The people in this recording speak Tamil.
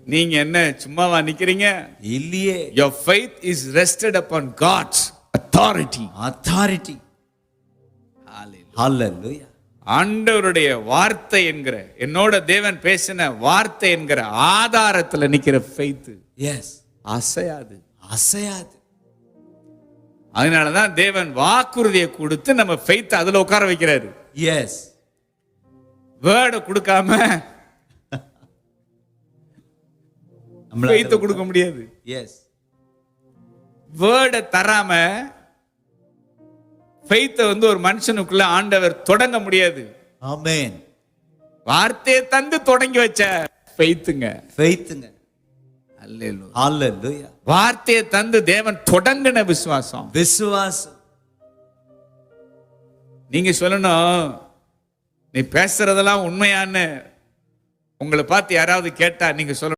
நீங்க என்ன சும்மாவா நிக்கிறீங்க? இல்லையே. Your faith is rested upon God's authority. Authority. Hallelujah. ஆண்டவருடைய வார்த்தை என்கிற, என்னோட தேவன் பேசின வார்த்தை என்கிற ஆதாரத்துல நிக்கிற faith. Yes. அசையாது. அசையாது. அதனாலதான் தேவன் வாக்குறுதியை கொடுத்து நம்ம faith அதுல உட்கார வைக்கிறாரு. Yes. வேர்ட கொடுக்காம faith கொடுக்க முடியாது. Yes. வேர்ட தராம faith ஒரு மனுஷனுக்குள்ள ஆண்டவர் தொடங்க முடியாது. Amen. வார்த்தையை தந்து தொடங்கி வச்ச faithங்க. Faithங்க. அல்லேலூயா. Hallelujah. வார்த்தையை தந்து தேவன் தொடங்கின விசுவாசம். விசுவாசம். நீங்க சொல்லணும், நீ பேசுறதெல்லாம் உண்மையான்னு உங்களை பார்த்து யாராவது கேட்டா நீங்க சொல்லணும்,